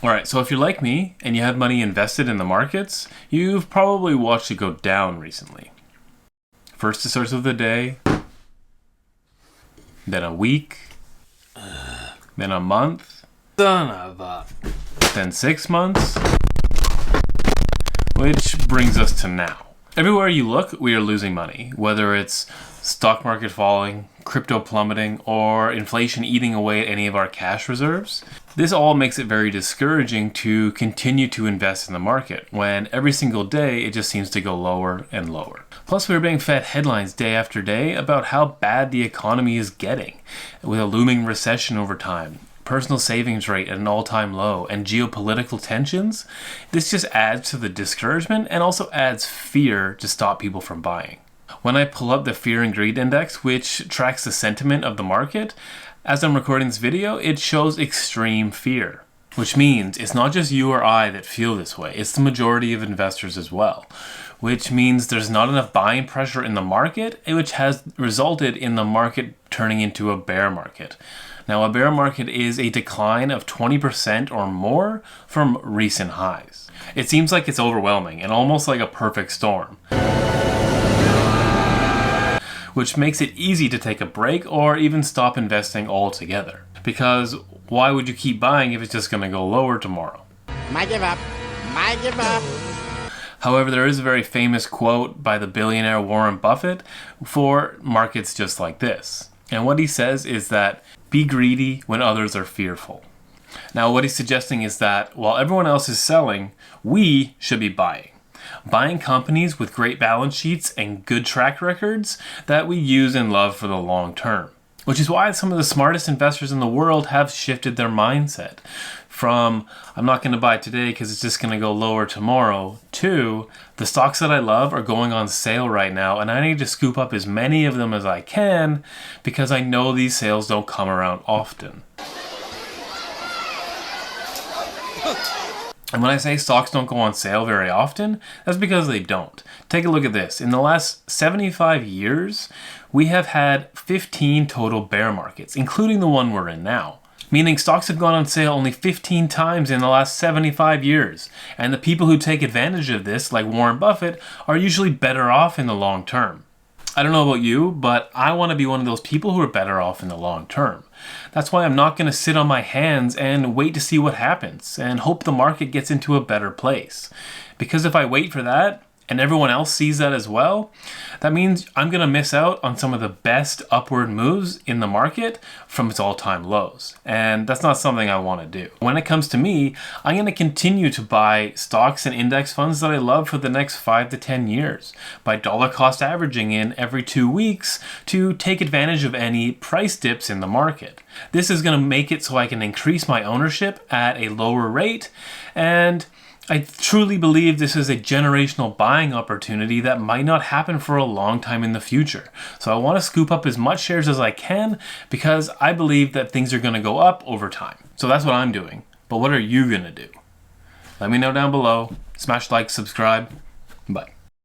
Alright, so if you're like me and you have money invested in the markets, you've probably watched it go down recently. First it starts with a day, then a week, then a month, Son of a... then 6 months, which brings us to now. Everywhere you look, we are losing money, whether it's stock market falling, crypto plummeting, or inflation eating away at any of our cash reserves. This all makes it very discouraging to continue to invest in the market when every single day it just seems to go lower and lower. Plus, we're being fed headlines day after day about how bad the economy is getting, with a looming recession over time, personal savings rate at an all-time low, and geopolitical tensions. This just adds to the discouragement and also adds fear to stop people from buying. When I pull up the Fear and Greed Index, which tracks the sentiment of the market, as I'm recording this video, it shows extreme fear. Which means it's not just you or I that feel this way, it's the majority of investors as well. Which means there's not enough buying pressure in the market, which has resulted in the market turning into a bear market. Now, a bear market is a decline of 20% or more from recent highs. It seems like it's overwhelming and almost like a perfect storm, which makes it easy to take a break or even stop investing altogether. Because why would you keep buying if it's just going to go lower tomorrow? Might give up. Might give up. However, there is a very famous quote by the billionaire Warren Buffett for markets just like this. And what he says is that, be greedy when others are fearful. Now, what he's suggesting is that while everyone else is selling, we should be buying. Buying companies with great balance sheets and good track records that we use and love for the long term. Which is why some of the smartest investors in the world have shifted their mindset from, I'm not going to buy today because it's just going to go lower tomorrow, to, the stocks that I love are going on sale right now and I need to scoop up as many of them as I can because I know these sales don't come around often. And when I say stocks don't go on sale very often, that's because they don't. Take a look at this. In the last 75 years, we have had 15 total bear markets, including the one we're in now. Meaning stocks have gone on sale only 15 times in the last 75 years. And the people who take advantage of this, like Warren Buffett, are usually better off in the long term. I don't know about you, but I want to be one of those people who are better off in the long term. That's why I'm not going to sit on my hands and wait to see what happens and hope the market gets into a better place. Because if I wait for that, and everyone else sees that as well, that means I'm going to miss out on some of the best upward moves in the market from its all-time lows. And that's not something I want to do. When it comes to me, I'm going to continue to buy stocks and index funds that I love for the next 5 to 10 years by dollar cost averaging in every 2 weeks to take advantage of any price dips in the market. This is going to make it so I can increase my ownership at a lower rate, and I truly believe this is a generational buying opportunity that might not happen for a long time in the future. So I want to scoop up as much shares as I can because I believe that things are going to go up over time. So that's what I'm doing. But what are you going to do? Let me know down below. Smash like, subscribe. Bye.